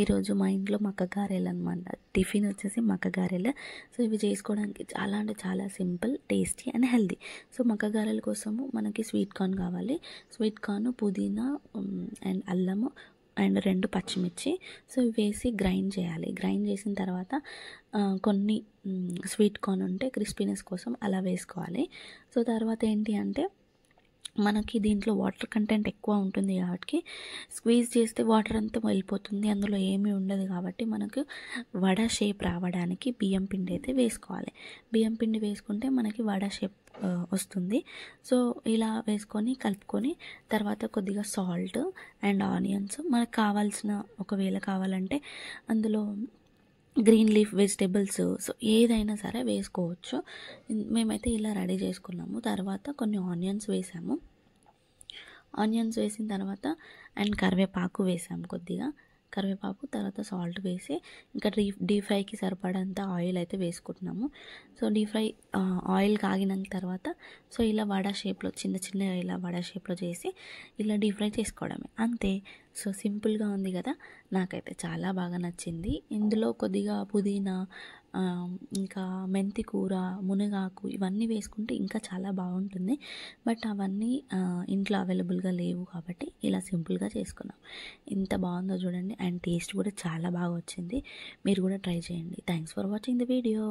ఈరోజు మా ఇంట్లో మక్క గారెలు అనమాట. టిఫిన్ వచ్చేసి మక్క గారెలు. సో ఇవి చేసుకోవడానికి చాలా అంటే చాలా simple, tasty and healthy. So మక్క గారెల కోసము మనకి స్వీట్ కార్న్ కావాలి. స్వీట్ కార్న్, పుదీనా అండ్ అల్లము అండ్ 2 పచ్చిమిర్చి. సో ఇవి వేసి గ్రైండ్ చేయాలి. గ్రైండ్ చేసిన తర్వాత కొన్ని స్వీట్ కార్న్ ఉంటే క్రిస్పీనెస్ కోసం అలా వేసుకోవాలి. సో తర్వాత ఏంటి అంటే మనకి దీంట్లో వాటర్ కంటెంట్ ఎక్కువ ఉంటుంది కాబట్టి స్క్వీజ్ చేస్తే వాటర్ అంతా వెళ్ళిపోతుంది, అందులో ఏమీ ఉండదు. కాబట్టి మనకు వడ షేప్ రావడానికి బియ్యం పిండి అయితే వేసుకోవాలి. బియ్యం పిండి వేసుకుంటే మనకి వడ షేప్ వస్తుంది. సో ఇలా వేసుకొని కలుపుకొని తర్వాత కొద్దిగా సాల్ట్ అండ్ ఆనియన్స్ మనకు కావాల్సిన, ఒకవేళ కావాలంటే అందులో గ్రీన్ లీఫ్ వెజిటేబుల్స్, సో ఏదైనా సరే వేసుకోవచ్చు. మేమైతే ఇలా రెడీ చేసుకున్నాము. తర్వాత కొన్ని ఆనియన్స్ వేసాము. ఆనియన్స్ వేసిన తర్వాత అండ్ కరివేపాకు వేసాము, కొద్దిగా కరివేపాకు, తర్వాత సాల్ట్ వేసి ఇంకా డీప్ ఫ్రైకి సరిపడంత ఆయిల్ అయితే వేసుకుంటున్నాము. సో డీప్ ఫ్రై ఆయిల్ కాగిన తర్వాత సో ఇలా వడ షేప్లో చిన్న చిన్న ఇలా వడ షేప్లో చేసి ఇలా డీప్ ఫ్రై చేసుకోవడమే, అంతే. సో సింపుల్గా ఉంది కదా, నాకైతే చాలా బాగా నచ్చింది. ఇందులో కొద్దిగా పుదీనా, ఇంకా మెంతి కూర, మునగాకు ఇవన్నీ వేసుకుంటే ఇంకా చాలా బాగుంటుంది. బట్ అవన్నీ ఇంట్లో అవైలబుల్గా లేవు కాబట్టి ఇలా సింపుల్గా చేసుకున్నాం. ఎంత బాగుందో చూడండి, అండ్ టేస్ట్ కూడా చాలా బాగా వచ్చింది. మీరు కూడా ట్రై చేయండి. Thanks for watching the video.